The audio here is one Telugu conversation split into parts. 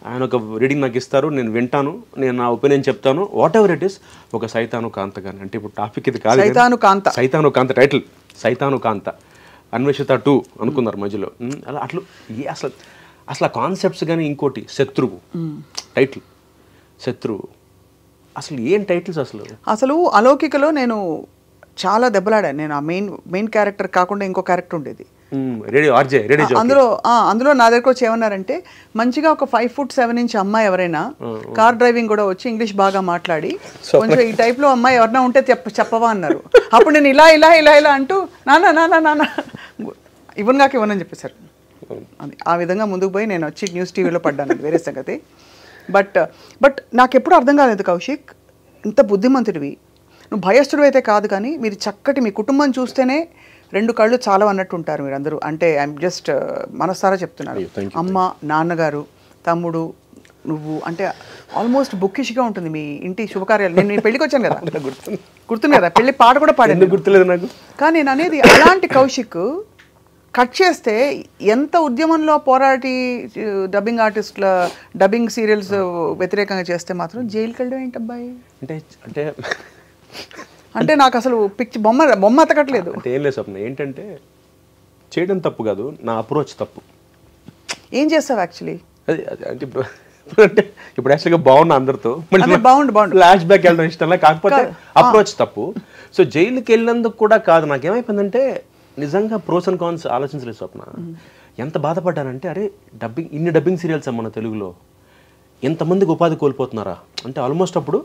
ఆయన ఒక రీడింగ్ నాకు ఇస్తారు, నేను వింటాను, నేను నా ఒపీనియన్ చెప్తాను, వాట్ ఎవర్ ఇట్ ఈస్. ఒక సైతాను కాంత కానీ, అంటే ఇప్పుడు టాపిక్ ఇది కాదు, సైతాను కాంత టైటిల్, సైతాను కాంత అన్వేషిత 2 అనుకున్నారు మధ్యలో. అలా అట్లా అసలు కాన్సెప్ట్స్ కానీ, ఇంకోటి శత్రువు టైటిల్, శత్రువు అసలు ఏం టైటిల్స్ అసలు అలౌకికలో నేను చాలా దెబ్బలాడాను. నేను ఆ మెయిన్ క్యారెక్టర్ కాకుండా ఇంకో క్యారెక్టర్ ఉండేది అందులో నా దగ్గరకు వచ్చి ఏమన్నారంటే, మంచిగా ఒక 5'7" అమ్మాయి ఎవరైనా కార్ డ్రైవింగ్ కూడా వచ్చి ఇంగ్లీష్ బాగా మాట్లాడి కొంచెం ఈ టైప్ లో అమ్మాయి ఎవరైనా ఉంటే చెప్పవా అన్నారు. అప్పుడు నేను ఇలా ఇలా ఇలా ఇలా అంటూ నాన్న ఇవ్వనని చెప్పేశారు. ఆ విధంగా ముందుకు పోయి నేను వచ్చి న్యూస్ టీవీలో పడ్డాను, అది వేరే సంగతి. బట్ నాకు ఎప్పుడు అర్థం కాలేదు కౌశిక్, ఇంత బుద్ధిమంతుడివి, నువ్వు భయస్థుడు అయితే కాదు, కానీ మీరు చక్కటి మీ కుటుంబం చూస్తేనే 2 కళ్ళు చాలా అన్నట్టు ఉంటారు మీరు అందరూ. అంటే ఐఎమ్ జస్ట్ మనసారా చెప్తున్నాను. అమ్మ, నాన్నగారు, తమ్ముడు, నువ్వు, అంటే ఆల్మోస్ట్ బుక్కిష్గా ఉంటుంది మీ ఇంటి శుభకార్యాలు. నేను నీ పెళ్ళికి వచ్చాను కదా, గుర్తుంది కదా, పెళ్లి పాట కూడా పాడాను, గుర్తులేదు నాకు. కానీ నేను అనేది అలాంటి కౌశిక్ కట్ చేస్తే ఎంత ఉద్యమంలో పోరాటి డబ్బింగ్ ఆర్టిస్టుల డబ్బింగ్ సీరియల్స్ వ్యతిరేకంగా చేస్తే మాత్రం జైలుకి వెళ్ళడం ఏంటబ్బాయి? అంటే అంటే నాకు అసలు బొమ్మ అతకట్లేదు. అంటే ఏం లేదు స్వప్న, ఏంటంటే చేయడం తప్పు కాదు, నా అప్రోచ్ తప్పు. ఏం చేస్తావు యాక్చువల్లీ? అది అంటే ఇప్పుడు యాక్చువల్గా బాగున్నా అందరితో, బాగుండు ఫ్లాష్ బ్యాక్ వెళ్ళడం ఇష్టంలా, కాకపోతే అప్రోచ్ తప్పు. సో జైలుకి వెళ్ళినందుకు కూడా కాదు, నాకేమైపోయిందంటే నిజంగా ప్రోస్ అండ్ కాన్స్ ఆలోచించలేదు స్వప్న. ఎంత బాధపడ్డానంటే, అరే ఇన్ని డబ్బింగ్ సీరియల్స్ మన తెలుగులో ఎంతమందికి ఉపాధి కోల్పోతున్నారా అంటే. ఆల్మోస్ట్ అప్పుడు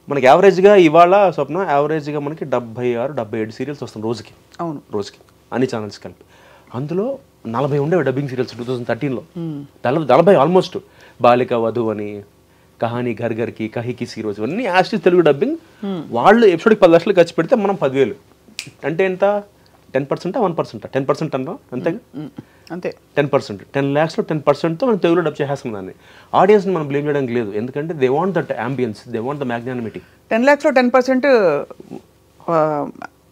మనకి యావరేజ్గా ఇవాళ స్వప్న యావరేజ్గా మనకి 76-77 సీరియల్స్ వస్తుంది రోజుకి. అవును, రోజుకి అన్ని ఛానల్స్ కలిపి. అందులో 40 ఉండేవి డబ్బింగ్ సీరియల్స్ 2013లో. 40 ఆల్మోస్ట్. బాలిక వధు అని, కహానీ ఘర్ ఘర్కి, కహికి సీరోజ్, అన్నీ యాస్టిస్ తెలుగు డబ్బింగ్. వాళ్ళు ఎపిసోడ్కి 10 లక్షలు ఖర్చు పెడితే మనం 10,000 అంటే ఎంత? 10%, 1%, 10% అన్నా అంతేగా, అంతే. 10%, 10 lakhs 10%తో మనం తెలుగులో డబ్ చేసేస్తున్నాం దాన్ని. ఆడియన్స్ని మనం బ్లేమ్ చేయడానికి లేదు, ఎందుకంటే they want that ambience, they want the magnanimity. 10 lakhs 10%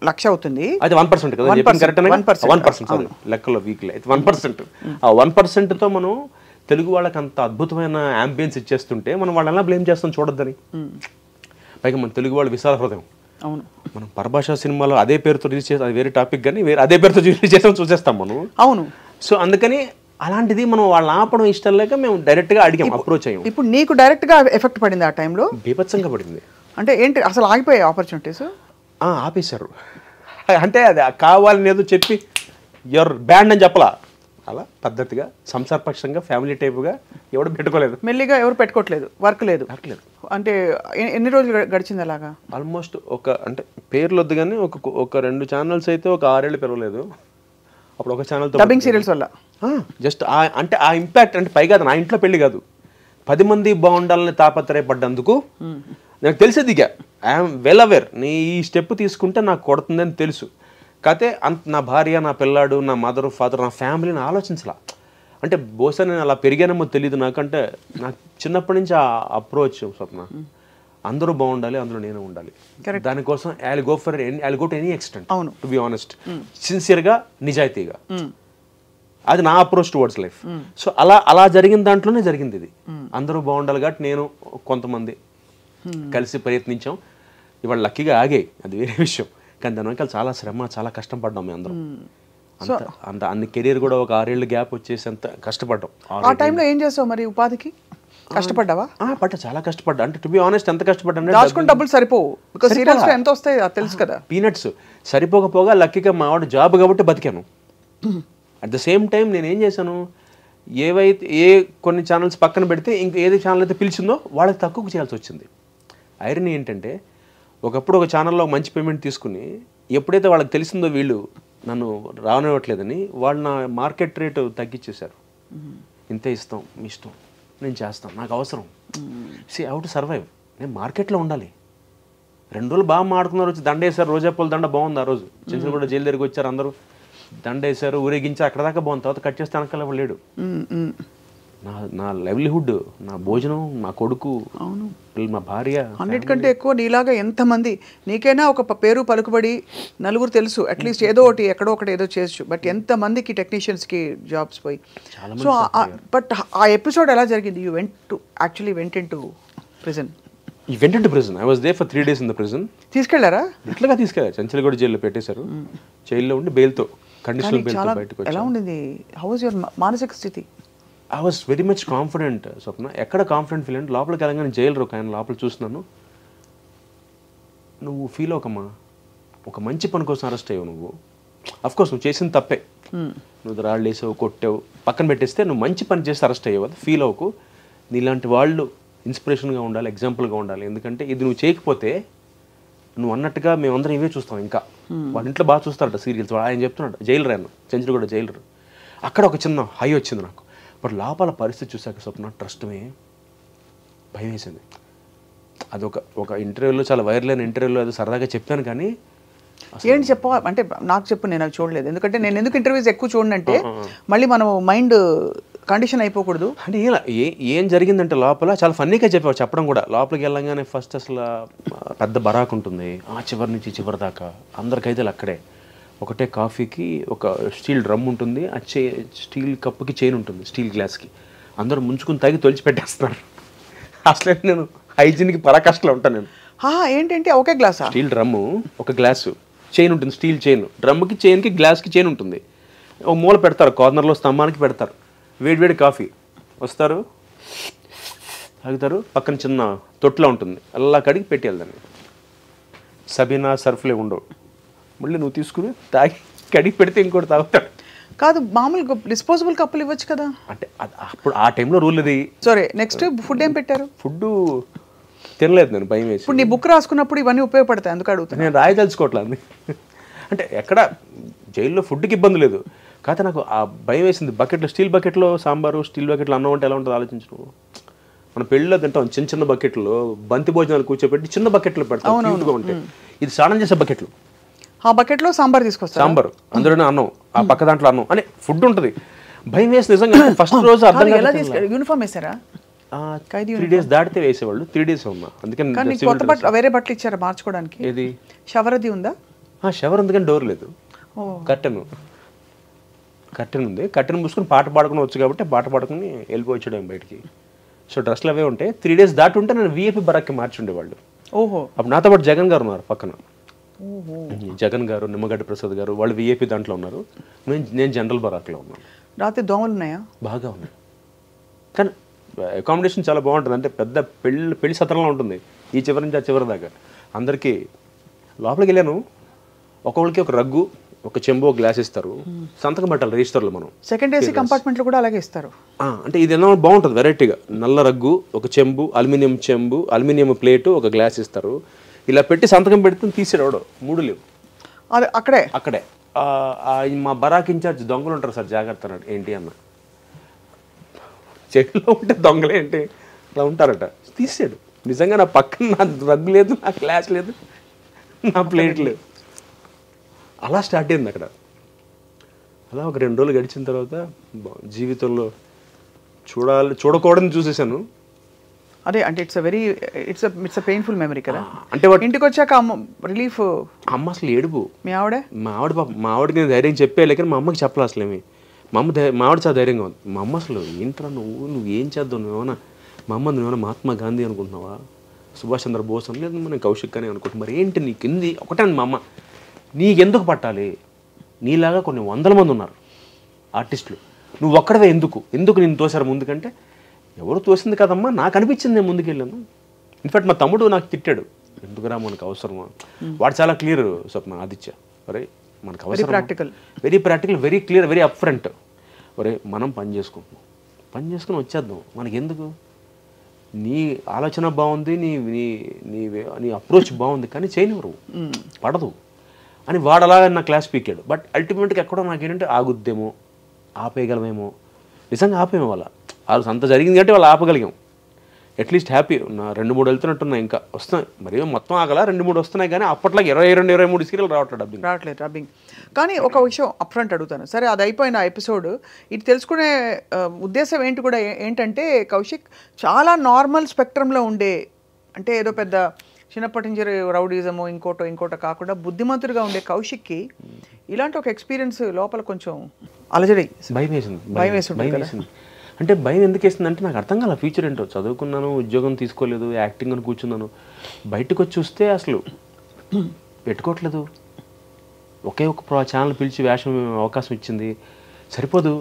లక్ష అవుతుంది, అది 1% కదా, 1% సారీ, లెక్కలో వీక్లీ అయితే 1%. ఆ 1%తో మనం తెలుగు వాళ్ళకి అంత అద్భుతమైన అంబియన్స్ ఇచ్చేస్తుంటే మనం వాళ్ళని ఎలా బ్లేమ్ చేస్తాం చూడొద్దని. పైగా మన తెలుగు వాళ్ళు విశాల హృదయం. అవును, మనం పరభాషా సినిమాలో అదే పేరుతో రిలీజ్ చేస్తాం, అది వేరే టాపిక్, కానీ అదే పేరుతో రిలీజ్ చేస్తాం చూసేస్తాం మనం. అవును. సో అందుకని అలాంటిది మనం వాళ్ళని ఆపడం ఇష్టం లేక మేము డైరెక్ట్గా అడిగాం, అప్రోచ్ అయ్యాం. ఇప్పుడు నీకు డైరెక్ట్గా ఎఫెక్ట్ పడింది ఆ టైంలో? బీభత్సంగా పడింది. అంటే ఏంటి అసలు ఆగిపోయాయి ఆపర్చునిటీస్? ఆపేశారు. అంటే అది కావాలని ఏదో చెప్పి యువర్ బ్యాండ్ అని చెప్పలా, అలా పద్ధతిగా సంసారపక్షంగా ఫ్యామిలీ టైప్గా ఎవరు పెట్టుకోలేదు, మెల్లిగా ఎవరు పెట్టుకోవట్లేదు, వర్క్ లేదు. అంటే ఎన్ని రోజులు గడిచింది అలాగా? ఆల్మోస్ట్ అంటే పేర్లు వద్దు కానీ ఒక 2 ఛానల్స్ అయితే ఒక 6 ఏళ్ళు పెరగలేదు. అప్పుడు ఒక ఛానల్ డబ్బింగ్ సీరియల్స్ వల్ల జస్ట్ అంటే ఆ ఇంపాక్ట్, అంటే పైగా నా ఇంట్లో పెళ్లి కాదు, 10 మంది బాగుండాలని తాపత్రయపడ్డందుకు నాకు తెలిసేది ఇక ఐఎమ్ వెల్ అవేర్, నీ ఈ స్టెప్ తీసుకుంటే నాకు కొడుతుందని తెలుసు. కాకపోతే నా భార్య, నా పిల్లాడు, నా మదర్ ఫాదర్, నా ఫ్యామిలీని ఆలోచించలా. అంటే బహుశా నేను అలా పెరిగానేమో తెలియదు నాకంటే, నాకు చిన్నప్పటి నుంచి ఆ అప్రోచ్ స్వప్న, అందరూ బాగుండాలి, అందులో నేను ఉండాలి. దానికోసం I will go to any extent, to be honest, సిన్సియర్గా, నిజాయితీగా. అది నా అప్రోచ్ టువర్డ్స్ లైఫ్. సో అలా జరిగిన దాంట్లోనే జరిగింది ఇది. అందరూ బాగుండాలి కాబట్టి నేను కొంతమంది కలిసి ప్రయత్నించాం. ఇవాళ లక్కీగా ఆగాయి, అది వేరే విషయం. కానీ దాని వెనకాల చాలా శ్రమ, చాలా కష్టం పడ్డాం మేము అందరం. అన్ని కెరీర్ కూడా ఒక 6 ఏళ్ళు గ్యాప్ వచ్చేసి అంత కష్టపడ్డాం. ఆ టైంలో ఏం చేస్తావు మరి ఉపాధికి? కష్టపడ్డావా? చాలా కష్టపడ్డా. అంటే టు బి ఆనెస్ట్ ఎంత కష్టపడ్డా, దాచుకుని డబ్బులు సరిపోవు, బికాజ్ సీరియల్స్ ఎంత వస్తాయి తెలుసు కదా, పీనట్స్ సరిపోకపోగా లక్కీగా మా వాడు జాబ్ కాబట్టి బతికాను. అట్ ద సేమ్ టైం నేను ఏం చేశాను, కొన్ని ఛానల్స్ పక్కన పెడితే ఇంక ఏది ఛానల్ అయితే పిలిచిందో వాళ్ళకి తక్కువ చేయాల్సి వచ్చింది. ఐరన్ ఏంటంటే, ఒకప్పుడు ఒక ఛానల్లో మంచి పేమెంట్ తీసుకుని ఎప్పుడైతే వాళ్ళకి తెలిసిందో వీళ్ళు నన్ను రానివ్వట్లేదని, వాళ్ళు నా మార్కెట్ రేటు తగ్గించేశారు. ఇంతే ఇస్తాం, మీ ఇష్టం, నేను చేస్తాను, నాకు అవసరం. హౌ టు సర్వైవ్, నేను మార్కెట్లో ఉండాలి. 2 రోజులు బాగా మాడుకున్నారు, వచ్చి దండ వేశారు, రోజాపూల దండ బాగుంది. ఆ రోజు చిన్న కూడా జైలు దగ్గరికి వచ్చారు, అందరూ దండ వేశారు, ఊరేగించారు, అక్కడ దాకా బాగుంది. తర్వాత కట్ చేస్తే వెనకాల లేడు. నా లైవ్లీహుడ్, నా భోజనం, నా కొడుకు, అవును, మా భార్య, అన్నిటికంటే ఎక్కువ నీలాగా ఎంతమంది, నీకైనా ఒక పేరు పలుకుబడి నలుగురు తెలుసు, అట్లీస్ట్ ఏదో ఒకటి ఎక్కడో ఒకటి ఏదో చేయొచ్చు, బట్ ఎంతమందికి టెక్నీషియన్స్కి జాబ్స్ పోయి. సో బట్ ఆ ఎపిసోడ్ ఎలా జరిగింది? You went in to prison. ఈ went to prison. I was there for 3 days in the prison. తీసుకెళ్లారా? ఇట్లాగా తీసుకెళ్ళారు, చంచలగూడ జైల్లో పెట్టేశారు. జైల్లో ఉండి బెయిల్తో, కండిషనల్ బెయిల్తో బయటకు వచ్చారు. ఎలా ఉండింది? హౌ వాజ్ యువర్ మానసిక స్థితి? I was very much confident Swapna. ఎక్కడ కాన్ఫిడెంట్ ఫీల్ అంటే లోపలికి వెళ్ళగానే జైలు ఆయన లోపల చూస్తున్నాను. నువ్వు ఫీల్ అవ్వకమ్మా, ఒక మంచి పని కోసం అరెస్ట్ అయ్యావు నువ్వు. అఫ్కోర్స్ నువ్వు చేసిన తప్పే, నువ్వు రాళ్ళు వేసావు, కొట్టావు, పక్కన పెట్టేస్తే నువ్వు మంచి పని చేసి అరెస్ట్ అయ్యావు. అది ఫీల్ అవ్వకు. నీలాంటి వాళ్ళు ఇన్స్పిరేషన్గా ఉండాలి, ఎగ్జాంపుల్గా ఉండాలి. ఎందుకంటే ఇది నువ్వు చేయకపోతే నువ్వు అన్నట్టుగా మేమందరం ఇవే చూస్తాం. ఇంకా వాళ్ళ ఇంట్లో బాగా చూస్తారట సీరియల్స్. ఆయన చెప్తున్నాడు జైలు రాను, చంచలగూడ జైలు. అక్కడ ఒక చిన్న హై వచ్చింది నాకు. బట్ లోపల పరిస్థితి చూసాక స్వప్న ట్రస్ట్మే భయం వేసింది. అది ఒక ఇంటర్వ్యూలో, చాలా వైరల్ అయిన ఇంటర్వ్యూలో అది సరదాగా చెప్పాను. కానీ ఏంటి చెప్ప అంటే నాకు చెప్పు, నేను అది చూడలేదు. ఎందుకంటే నేను ఎందుకు ఇంటర్వ్యూస్ ఎక్కువ చూడనంటే మళ్ళీ మనం మైండ్ కండిషన్ అయిపోకూడదు. అంటే ఇలా ఏం జరిగిందంటే లోపల చాలా ఫన్నీగా చెప్పడం కూడా. లోపలికి వెళ్ళంగానే ఫస్ట్ అసలు పెద్ద బరాక్ ఉంటుంది, ఆ చివరి నుంచి చివరి దాకా అందరికైతే అక్కడే. ఒకటే కాఫీకి ఒక స్టీల్ డ్రమ్ ఉంటుంది, ఆ స్టీల్ కప్పుకి చైన్ ఉంటుంది, స్టీల్ గ్లాస్కి. అందరూ ముంచుకుని తాగి తొలిచి పెట్టేస్తున్నారు. అసలే నేను హైజీన్కి పరాకాష్లో ఉంటాను నేను. ఏంటంటే ఒకే గ్లాసా? స్టీల్ డ్రమ్ము, ఒక గ్లాసు, చైన్ ఉంటుంది, స్టీల్ చైన్. డ్రమ్కి, చైన్కి, గ్లాస్కి చైన్ ఉంటుంది. ఒక మూల పెడతారు, కార్నర్లో స్తంభానికి పెడతారు. వేడివేడి కాఫీ వస్తారు, తాగుతారు. పక్కన చిన్న తొట్టులో ఉంటుంది, అలా కడిగి పెట్టి వెళ్దాన్ని. సబీనా సర్ఫ్లే ఉండవు. మళ్ళీ నువ్వు తీసుకుని తాగి కడిగి పెడితే ఇంకోటి తాగుతాడు. కాదు, మామూలు డిస్పోజబుల్ కప్పులు ఇవ్వచ్చు కదా. అంటే అప్పుడు ఆ టైంలో రూల్ అది. సరే, నెక్స్ట్ ఫుడ్ ఏం పెట్టారు? ఫుడ్ తినలేదు నేను, భయం వేసి. ఇప్పుడు నీ బుక్ రాసుకున్నప్పుడు ఇవన్నీ ఉపయోగపడతాయి, అందుకు అడుగుతాను. నేను రాయదలుచుకోవట్లేదు. అంటే ఎక్కడ జైల్లో ఫుడ్కి ఇబ్బంది లేదు, కాకపోతే నాకు ఆ భయం వేసింది. బకెట్లో, స్టీల్ బకెట్లో సాంబారు, స్టీల్ బకెట్లో అన్నం అంటే ఎలా ఉంటుంది ఆలోచించు. మనం పెళ్ళిలో తింటాం చిన్న చిన్న బకెట్లో, బంతి భోజనాలు కూర్చోబెట్టి చిన్న బకెట్లో పెడతాం, క్యూట్గా ఉంటాయి. ఇది స్నానం చేసే బకెట్లు. ఆ బకెట్లో సాంబార్ తీసుకొస్తారు, సాంబారు అందులోనే అన్నం, ఆ పక్క దాంట్లో అన్నం అని ఫుడ్ ఉంటుంది. భయం వేసి నిజంగా ఫస్ట్ రోజు అర్థం ఎలా తీసుకెళ్ళి యూనిఫామ్ వేసారా? 3 days దాటితే వేసేవాళ్ళు. 3 days ఉన్నా. అందుకని కొత్త బట్టలు, వేరే బట్టలు ఇచ్చారా మార్చుకోవడానికి? ఏది షవర్ అది ఉందా? షవర్ ఉంది కానీ డోర్ లేదు. కర్టెన్ ఉంది. కర్టెన్ మూసుకొని పాట పాడుకుని వచ్చు కాబట్టి పాట పాడుకుని వెళ్ళిపోవచ్చాడు బయటికి. సో డ్రెస్లు అవే ఉంటాయి. 3 days దాటి ఉంటే నేను విఐపి బరాక్కి మార్చి ఉండేవాళ్ళు. ఓహో. అప్పుడు నాతో పాటు జగన్ గారు ఉన్నారు పక్కన. జగన్ గారు, నిమ్మగడ్డ ప్రసాద్ గారు, వాళ్ళు విఐపి దాంట్లో ఉన్నారు. నేను జనరల్ బరాక్లో ఉన్నాను. రాత్రి దోమలు ఉన్నాయా? బాగా ఉన్నాయి. కానీ అకామిడేషన్ చాలా బాగుంటుంది. అంటే పెద్ద పెళ్లి సత్రంలో ఉంటుంది, ఈ చివరి నుంచి ఆ చివరి దాకా. అందరికీ లోపలికి వెళ్ళాను. ఒక్కొక్కరికి ఒక రగ్గు, ఒక చెంబు, ఒక గ్లాస్ ఇస్తారు. సంతకం పెట్టాలి రిజిస్టర్లో మనం. సెకండ్ ఏసీ కంపార్ట్మెంట్లో కూడా అలాగే ఇస్తారు. అంటే ఇది ఎలా బాగుంటుంది వెరైటీగా. నల్ల రగ్గు, ఒక చెంబు, అల్యూమినియం చెంబు, అల్యూమినియం ప్లేటు, ఒక గ్లాస్ ఇస్తారు. ఇలా పెట్టి సంతకం పెడితే తీసేవాడు. 3 లేవు అక్కడే. మా బరాక్ ఇన్ఛార్జ్ దొంగలు ఉంటారు సార్ జాగ్రత్త అన్నాడు. ఏంటి అన్న, చెవిలో ఉంటే దొంగలే ఏంటి అలా ఉంటారట. తీసాడు. నిజంగా నా పక్కన నా రగ్గు లేదు, నా గ్లాస్ లేదు, నా ప్లేట్ లేదు. అలా స్టార్ట్ అయింది అక్కడ. అలా ఒక 2 రోజులు గడిచిన తర్వాత జీవితంలో చూడకూడదని చూసేసాను. అదే అంటే ఇట్స్ పెయిన్ఫుల్ మెమరీ కదా. అంటే ఇంటికి వచ్చాక రిలీఫ్. అమ్మ అసలు ఏడుపు. మీ ఆవిడ మా ఆవిడకి నేను ధైర్యం చెప్పేయాలి, కానీ మా అమ్మకి చెప్పలే అసలు ఏమి. మా ఆవిడ చాలా ధైర్యంగా ఉంది. మా అమ్మ అసలు ఏంట్రా నువ్వు ఏం చేద్దావు, నువ్వేమన్నా మా అమ్మ నువ్వేమన్నా మహాత్మా గాంధీ అనుకుంటున్నావా, సుభాష్ చంద్రబోస్ అని, లేదు మనం కౌశిక్ అని అనుకుంటున్నా, మరి ఏంటి నీకు ఇంది ఒకటే. మా అమ్మ నీకెందుకు పట్టాలి, నీలాగా కొన్ని 100 మంది ఉన్నారు ఆర్టిస్టులు, నువ్వు ఒక్కడవే ఎందుకు నేను తోసారు ముందుకంటే, ఎవరు తోసింది కదమ్మా, నాకు అనిపించింది, నేను ముందుకెళ్ళాను. ఇన్ఫాక్ట్ మా తమ్ముడు నాకు తిట్టాడు, ఎందుకురా మనకు అవసరమా. వాడు చాలా క్లియర్ స్వప్న, ఆదిత్య, ఒరే మనకు అవసరం, very practical, very clear, very up front. ఒరే మనం పని చేసుకుని వచ్చేద్దాం, మనకి ఎందుకు, నీ ఆలోచన బాగుంది, నీ నీ నీ అప్రోచ్ బాగుంది, కానీ చేయనివ్వరు, పడదు అని వాడు అలా నా క్లాస్ పీకాడు. బట్ అల్టిమేట్గా ఎక్కడో నాకేంటంటే ఆగుద్దేమో, ఆపేయగలమేమో, నిజంగా ఆపేమో. వాళ్ళ అంత జరిగింది కాబట్టి వాళ్ళు ఆపగలిగాం. అట్లీస్ట్ హ్యాపీ నా 2-3 వెళ్తున్నట్టున్నాయి, ఇంకా వస్తున్నాయి. మరి మొత్తం ఆగల 2-3 వస్తున్నాయి, కానీ అప్పట్లో 22-23 సీరియల్ రావట్లేదు డబ్బింగ్. కానీ ఒక విషయం అప్ఫ్రంట్ అడుగుతాను, సరే అది అయిపోయిన ఎపిసోడ్, ఇది తెలుసుకునే ఉద్దేశం ఏంటి కూడా ఏంటంటే కౌశిక్ చాలా నార్మల్ స్పెక్ట్రంలో ఉండే, అంటే ఏదో పెద్ద చిన్నప్పటి నుంచి రౌడీజము ఇంకోటో కాకుండా బుద్ధిమంతుడిగా ఉండే కౌశిక్కి ఇలాంటి ఒక ఎక్స్పీరియన్స్ లోపల కొంచెం అలజడి, భయం వేసింది. అంటే భయం ఎందుకు వేసింది అంటే నాకు అర్థం కాల ఫ్యూచర్ ఏంటో. చదువుకున్నాను, ఉద్యోగం తీసుకోలేదు, యాక్టింగ్ అని కూర్చున్నాను. బయటకు వచ్చి చూస్తే అసలు పెట్టుకోవట్లేదు. ఒకే ఒక ఛానల్ పిలిచి వేషం అవకాశం ఇచ్చింది, సరిపోదు.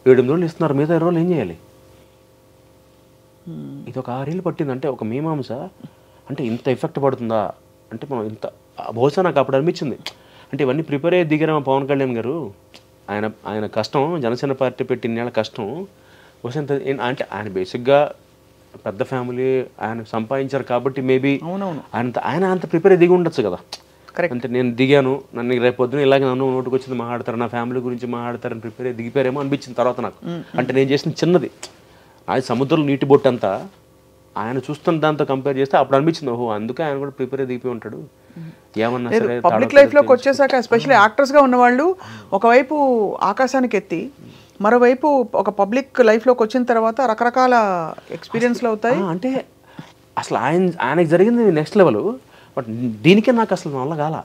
7-8 రోజులు ఇస్తున్నారు, మిగతా 20 రోజులు ఏం చేయాలి? ఇది ఒక 6 ఏళ్ళు పట్టింది. అంటే ఒక మీమాంస అంటే ఇంత ఎఫెక్ట్ పడుతుందా అంటే మనం ఇంత బహుశా నాకు అప్పుడు అనిపించింది. అంటే ఇవన్నీ ప్రిపేర్ అయ్యి దిగారు పవన్ కళ్యాణ్ గారు. ఆయన కష్టం, జనసేన పార్టీ పెట్టి ఇన్నేళ్ళ కష్టం బహుశా అంటే ఆయన బేసిక్గా పెద్ద ఫ్యామిలీ, ఆయన సంపాదించారు కాబట్టి మేబీ ఆయన అంత ప్రిపేర్ అయ్యి దిగి ఉండొచ్చు కదా. అంటే నేను దిగాను, నన్ను రేపు పొద్దున ఇలాగే నన్ను నోటుకు వచ్చింది మాట్లాడతారు, నా ఫ్యామిలీ గురించి మాట్లాడతారని ప్రిపేర్ అయ్యి దిగిపోయారేమో అనిపించింది తర్వాత నాకు. అంటే నేను చేసిన చిన్నది, అది సముద్రంలో నీటి బొట్టు అంతా, ఆయన చూస్తున్న దాంతో కంపేర్ చేస్తే అప్పుడు అనిపించింది ఓహో అందుకే ఆయన కూడా ప్రిపేర్ అయ్యి దిగిపోయి ఉంటాడు. ఏమన్నా సరే పబ్లిక్ లైఫ్లోకి వచ్చేసాక ఎస్పెషల్లీ యాక్టర్స్గా ఉన్నవాళ్ళు ఒకవైపు ఆకాశానికి ఎత్తి, మరోవైపు ఒక పబ్లిక్ లైఫ్లోకి వచ్చిన తర్వాత రకరకాల ఎక్స్పీరియన్స్లు అవుతాయి. అంటే అసలు ఆయనకి జరిగింది నెక్స్ట్ లెవెల్. బట్ దీనికే నాకు అసలు వల్ల కాల.